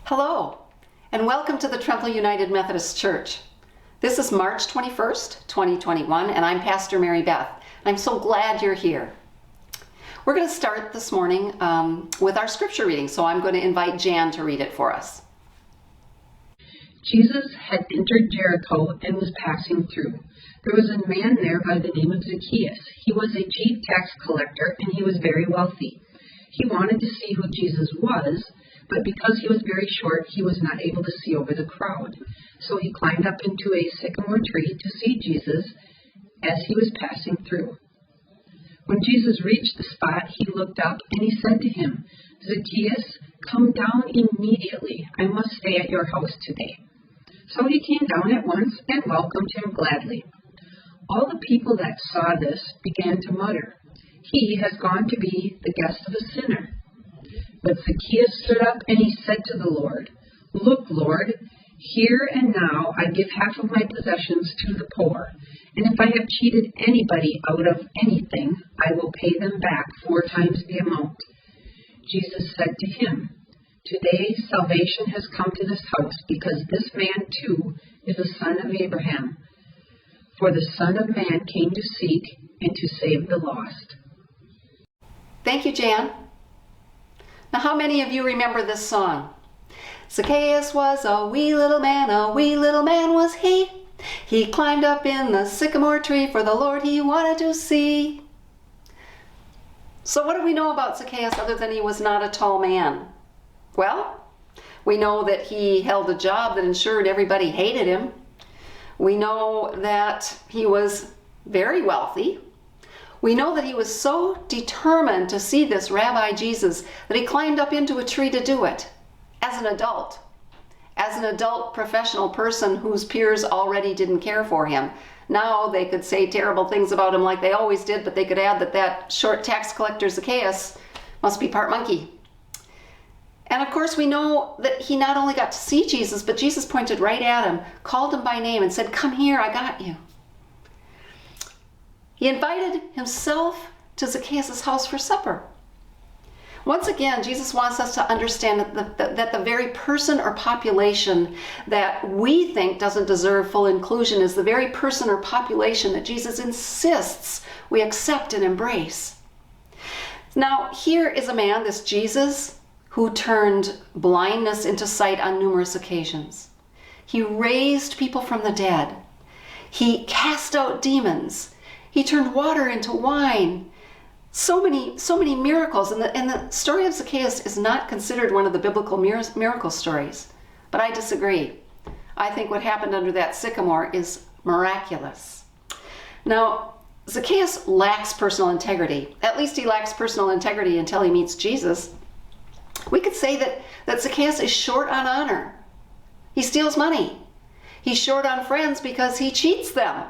Hello, and welcome to the Trempealeau United Methodist Church. This is March 21st, 2021, and I'm Pastor Mary Beth. I'm so glad you're here. We're going to start this morning with our scripture reading, so I'm going to invite Jan to read it for us. Jesus had entered Jericho and was passing through. There was a man there by the name of Zacchaeus. He was a chief tax collector, and he was very wealthy. He wanted to see who Jesus was, but because he was very short, he was not able to see over the crowd. So he climbed up into a sycamore tree to see Jesus as he was passing through. When Jesus reached the spot, he looked up and he said to him, "Zacchaeus, come down immediately. I must stay at your house today." So he came down at once and welcomed him gladly. All the people that saw this began to mutter, "He has gone to be the guest of a sinner." But Zacchaeus stood up and he said to the Lord, "Look, Lord, here and now I give half of my possessions to the poor, and if I have cheated anybody out of anything, I will pay them back 4 times the amount." Jesus said to him, "Today salvation has come to this house, because this man too is a son of Abraham. For the Son of Man came to seek and to save the lost." Thank you, Jan. Now, how many of you remember this song? Zacchaeus was a wee little man was he. He climbed up in the sycamore tree, for the Lord he wanted to see. So what do we know about Zacchaeus other than he was not a tall man? Well, we know that he held a job that ensured everybody hated him. We know that he was very wealthy. We know that he was so determined to see this Rabbi Jesus that he climbed up into a tree to do it as an adult professional person whose peers already didn't care for him. Now they could say terrible things about him like they always did, but they could add that short tax collector Zacchaeus must be part monkey. And of course we know that he not only got to see Jesus, but Jesus pointed right at him, called him by name and said, "Come here, I got you." He invited himself to Zacchaeus' house for supper. Once again, Jesus wants us to understand that the very person or population that we think doesn't deserve full inclusion is the very person or population that Jesus insists we accept and embrace. Now, here is a man, this Jesus, who turned blindness into sight on numerous occasions. He raised people from the dead. He cast out demons. He turned water into wine. So many miracles. And the story of Zacchaeus is not considered one of the biblical miracle stories. But I disagree. I think what happened under that sycamore is miraculous. Now, Zacchaeus lacks personal integrity. At least he lacks personal integrity until he meets Jesus. We could say that Zacchaeus is short on honor. He steals money. He's short on friends because he cheats them.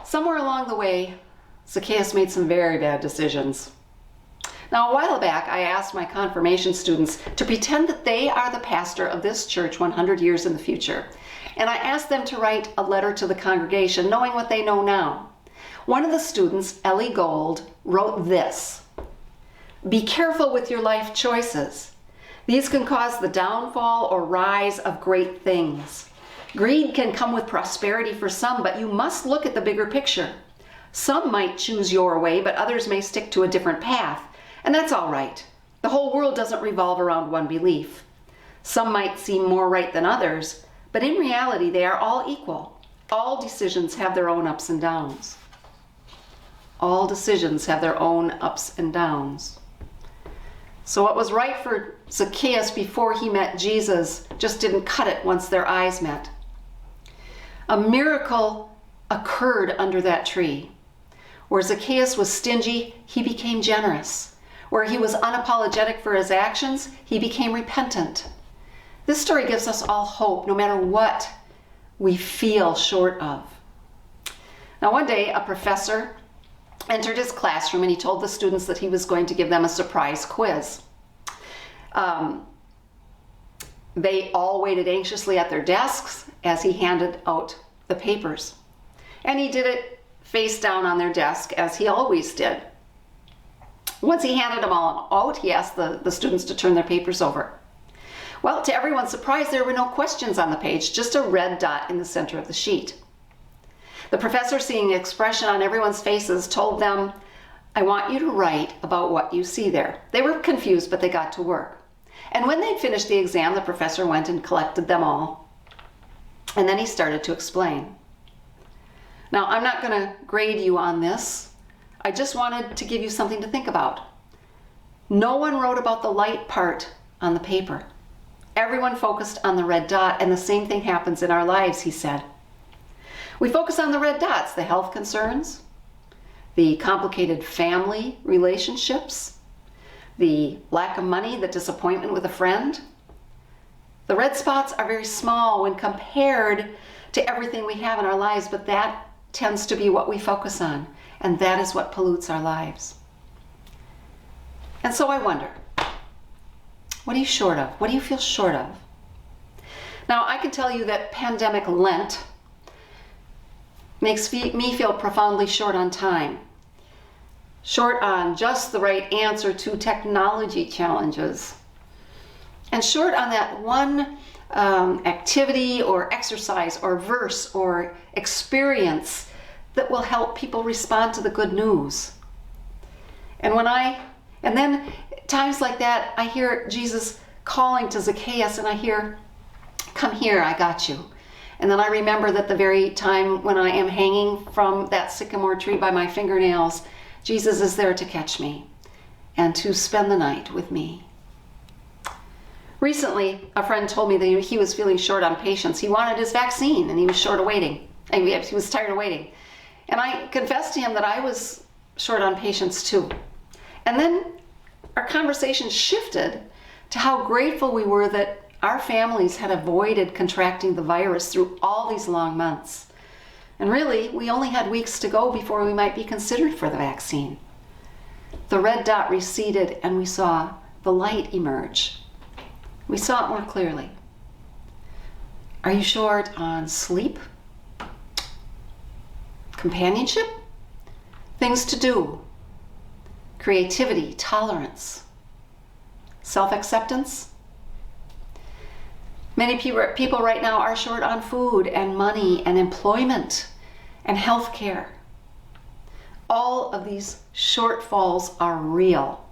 Somewhere along the way, Zacchaeus made some very bad decisions. Now, a while back, I asked my confirmation students to pretend that they are the pastor of this church 100 years in the future. And I asked them to write a letter to the congregation, knowing what they know now. One of the students, Ellie Gold, wrote this: "Be careful with your life choices. These can cause the downfall or rise of great things. Greed can come with prosperity for some, but you must look at the bigger picture. Some might choose your way, but others may stick to a different path, and that's all right. The whole world doesn't revolve around one belief. Some might seem more right than others, but in reality they are all equal. All decisions have their own ups and downs." All decisions have their own ups and downs. So what was right for Zacchaeus before he met Jesus just didn't cut it once their eyes met. A miracle occurred under that tree. Where Zacchaeus was stingy, he became generous. Where he was unapologetic for his actions, he became repentant. This story gives us all hope, no matter what we feel short of. Now, one day, a professor entered his classroom and he told the students that he was going to give them a surprise quiz. They all waited anxiously at their desks as he handed out the papers. And he did it face down on their desk, as he always did. Once he handed them all out, he asked the students to turn their papers over. Well, to everyone's surprise, there were no questions on the page, just a red dot in the center of the sheet. The professor, seeing the expression on everyone's faces, told them, "I want you to write about what you see there." They were confused, but they got to work. And when they'd finished the exam, the professor went and collected them all. And then he started to explain. Now, I'm not going to grade you on this. I just wanted to give you something to think about. No one wrote about the light part on the paper. Everyone focused on the red dot, and the same thing happens in our lives, he said. We focus on the red dots, the health concerns, the complicated family relationships, the lack of money, the disappointment with a friend. The red spots are very small when compared to everything we have in our lives, but that tends to be what we focus on, and that is what pollutes our lives. And so I wonder, what are you short of? What do you feel short of? Now, I can tell you that pandemic Lent makes me feel profoundly short on time. Short on just the right answer to technology challenges. And short on that one activity or exercise or verse or experience that will help people respond to the good news. And then times like that, I hear Jesus calling to Zacchaeus, and I hear, "Come here, I got you." And then I remember that the very time when I am hanging from that sycamore tree by my fingernails, Jesus is there to catch me and to spend the night with me. Recently, a friend told me that he was feeling short on patience. He wanted his vaccine, and he was short of waiting. He was tired of waiting. And I confessed to him that I was short on patience too. And then our conversation shifted to how grateful we were that our families had avoided contracting the virus through all these long months. And really, we only had weeks to go before we might be considered for the vaccine. The red dot receded, and we saw the light emerge. We saw it more clearly. Are you short on sleep? Companionship? Things to do? Creativity, tolerance, self-acceptance? Many people right now are short on food and money and employment and health care. All of these shortfalls are real.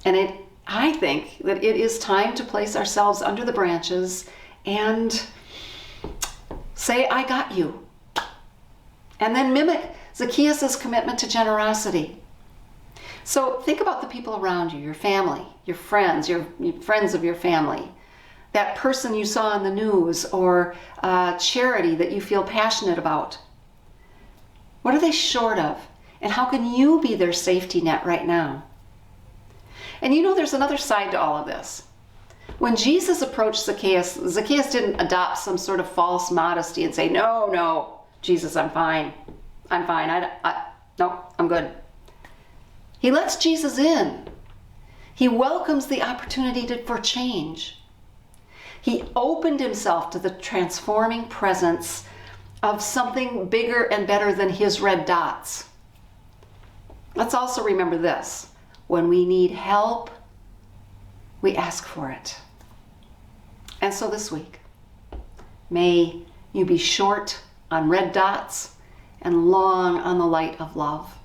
And I think that it is time to place ourselves under the branches and say, "I got you." And then mimic Zacchaeus' commitment to generosity. So think about the people around you, your family, your friends of your family, that person you saw on the news, or charity that you feel passionate about. What are they short of? And how can you be their safety net right now? And there's another side to all of this. When Jesus approached Zacchaeus, Zacchaeus didn't adopt some sort of false modesty and say, no, Jesus, I'm fine. No, I'm good. He lets Jesus in. He welcomes the opportunity for change. He opened himself to the transforming presence of something bigger and better than his red dots. Let's also remember this. When we need help, we ask for it. And so this week, may you be short on red dots and long on the light of love.